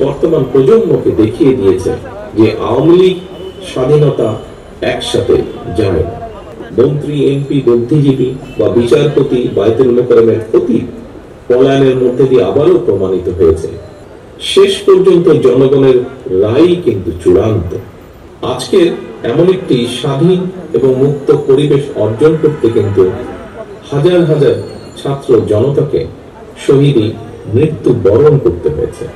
বর্তমান প্রজন্মকে দেখিয়ে দিয়েছে যে আওয়ামী লীগ স্বাধীনতা একসাথে যায় না। মন্ত্রী, এমপি, বুদ্ধিজীবী বা বিচারপতি বায়তুল মোকাররমের প্রতি পলায়নের মধ্যে দিয়ে আবারও প্রমাণিত হয়েছে শেষ পর্যন্ত জনগণের রায় কিন্তু চূড়ান্ত। আজকের এমন একটি স্বাধীন এবং মুক্ত পরিবেশ অর্জন করতে কিন্তু হাজার হাজার ছাত্র জনতাকে শহীদী মৃত্যু বরণ করতে হয়েছে।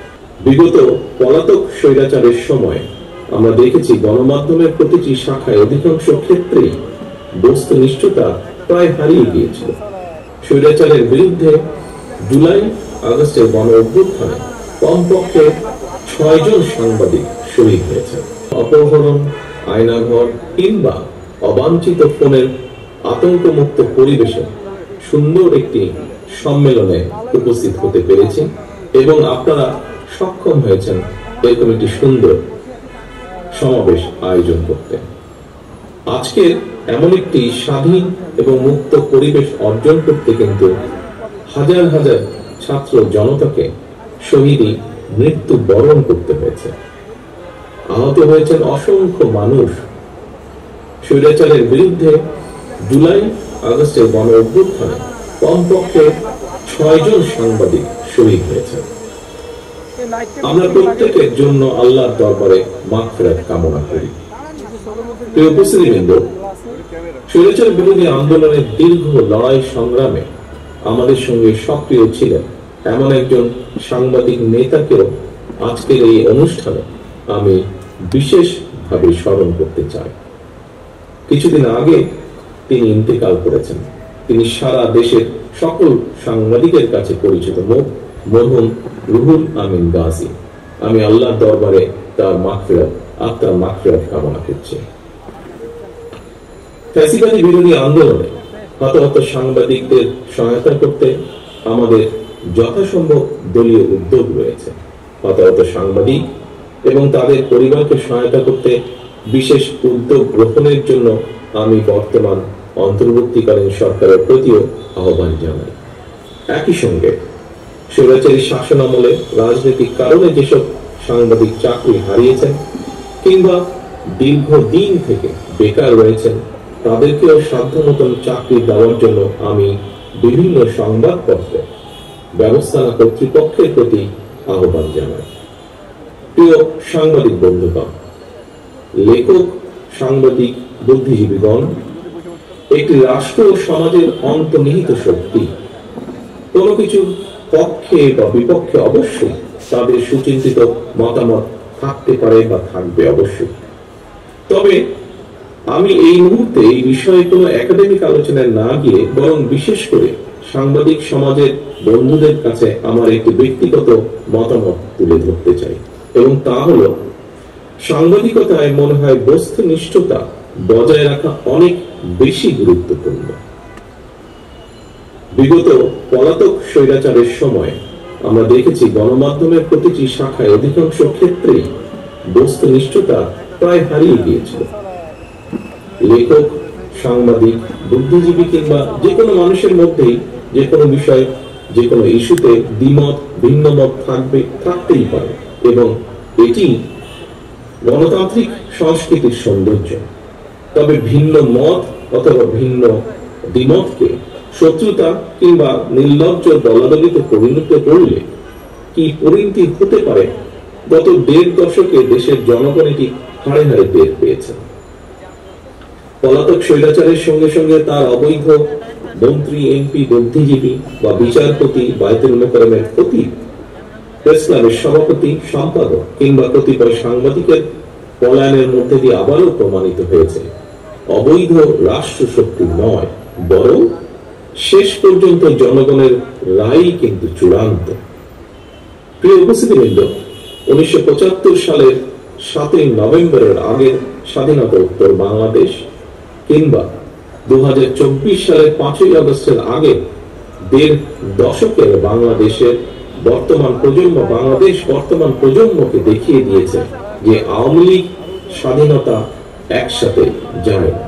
বিগত পলাতক স্বৈরাচারের সময় আমরা দেখেছি গণমাধ্যমের প্রতিটি শাখায় অধিকাংশ ক্ষেত্রেই বস্তুনিষ্ঠতা প্রায় হারিয়ে গিয়েছিল। স্বৈরাচারের বিরুদ্ধে জুলাই আগস্টের গণ অভ্যুত্থানে কমপক্ষে ৬ জন সাংবাদিক শহীদ হয়েছে। অপহরণ, আয়নাঘর কিংবা অবাঞ্ছিত ফোনের আতঙ্কমুক্ত পরিবেশে সুন্দর একটি সম্মেলনে উপস্থিত হতে পেরেছি এবং আপনারা সক্ষম হয়েছেন এরকম একটি সুন্দর সমাবেশ আয়োজন করতে। আজকের এমন একটি স্বাধীন এবং মুক্ত পরিবেশ অর্জন করতে কিন্তু হাজার হাজার ছাত্র জনতাকে শহীদী মৃত্যু বরণ করতে হয়েছে। আহত হয়েছেন অসংখ্য মানুষ। স্বৈরাচারের বিরুদ্ধে জুলাই আগস্টের গণ অভ্যুত্থানে কমপক্ষে ৬ জন সাংবাদিক শহীদ হয়েছেন। আমরা প্রত্যেকের জন্য আল্লাহর দরবারে মাগফিরাত কামনা করি। প্রিয় উপস্থিতিবৃন্দ, স্বৈরাচার বিরোধী আন্দোলনের দীর্ঘ লড়াই সংগ্রামে আমাদের সঙ্গে সক্রিয় ছিলেন এমন একজন সাংবাদিক নেতাকেও আজকের এই অনুষ্ঠানে আমি বিশেষভাবে স্মরণ করতে চাই। কিছুদিন আগে তিনি ইন্তেকাল করেছেন। তিনি সারা দেশের সকল সাংবাদিকের কাছে পরিচিত মরহুম রুহুল আমিন গাজী। আমি আল্লাহর দরবারে তার আত্মার মাগফিরাত কামনা করছি। ফ্যাসিবাদী বিরোধী আন্দোলনে হতাহত সাংবাদিকদের সহায়তা করতে আমাদের যথাসম্ভব দলীয় উদ্যোগ রয়েছে। হতাহত সাংবাদিক এবং তাদের পরিবারকে সহায়তা করতে বিশেষ উদ্যোগ গ্রহণের জন্য আমি বর্তমান অন্তর্বর্তীকালীন সরকারের প্রতিও আহ্বান জানাই। একই সঙ্গে স্বৈরাচারী শাসন আমলে রাজনৈতিক কারণে যেসব সাংবাদিক চাকরি হারিয়েছেন কিংবা দীর্ঘদিন থেকে বেকার রয়েছেন তাদেরকেও সাধ্যমতন চাকরি দেওয়ার জন্য আমি বিভিন্ন সংবাদপত্রে ব্যবস্থাপনা কর্তৃপক্ষের প্রতি আহ্বান জানাই। প্রিয় সাংবাদিক বন্ধুগণ, লেখক, সাংবাদিক, বুদ্ধিজীবীগণ একটি রাষ্ট্র ও সমাজের অন্তর্নিহিত শক্তি। কোনো কিছু পক্ষে বা বিপক্ষে অবশ্যই তাদের সুচিন্তিত মতামত থাকতে পারে বা থাকবে অবশ্যই। তবে আমি এই মুহূর্তে এই বিষয়ে কোনো একাডেমিক আলোচনায় না গিয়ে বরং বিশেষ করে সাংবাদিক সমাজের বন্ধুদের কাছে আমার একটি ব্যক্তিগত মতামত তুলে ধরতে চাই এবং তা হলো সাংবাদিকতায় মনে হয় বস্তুনিষ্ঠতা বজায় রাখা অনেক বেশি গুরুত্বপূর্ণ। বিগত পলাতক স্বৈরাচারের সময় আমরা দেখেছি গণমাধ্যমের প্রতিটি শাখায় অধিকাংশ ক্ষেত্রেই বস্তুনিষ্ঠতা প্রায় হারিয়ে গিয়েছিল। লেখক, সাংবাদিক, বুদ্ধিজীবী কিংবা যে কোনো মানুষের মধ্যেই যে কোনো বিষয়, যে কোনো ইস্যুতে দ্বিমত, ভিন্ন মত থাকতেই পারে এবং এটি গণতান্ত্রিক সংস্কৃতির সৌন্দর্য। তবে ভিন্ন মত অথবা ভিন্ন দ্বিমতকে শত্রুতা কিংবা নির্লজ্জ দলাদলিতে পরিণত করলে কি পরিণতি হতে পারে গত ১.৫ দশকে দেশের জনগণ এটি হাড়ে হাড়ে টের পেয়েছে। পলাতক স্বৈরাচারের সঙ্গে সঙ্গে তার অবৈধ মন্ত্রী, এমপি, বুদ্ধিজীবী বা বিচারপতি বায়তুল মোকাররমের প্রতি প্রেস ক্লাবের সভাপতি, সম্পাদক কিংবা কতিপয় সাংবাদিকের পলায়নের মধ্যে দিয়ে আবারও প্রমাণিত হয়েছে অবৈধ রাষ্ট্র শক্তি নয় বরং শেষ পর্যন্ত জনগণের রায় কিন্তু চূড়ান্ত। প্রিয় উপস্থিতিবৃন্দ, ১৯৭৫ সালের ৭ই নভেম্বরের আগের স্বাধীনতা উত্তর বাংলাদেশ কিংবা ২০২৪ সালের ৫ই আগস্টের আগে ১.৫ দশকের বাংলাদেশের বর্তমান প্রজন্মকে দেখিয়ে দিয়েছে যে আওয়ামী লীগ স্বাধীনতা একসাথে যায় না।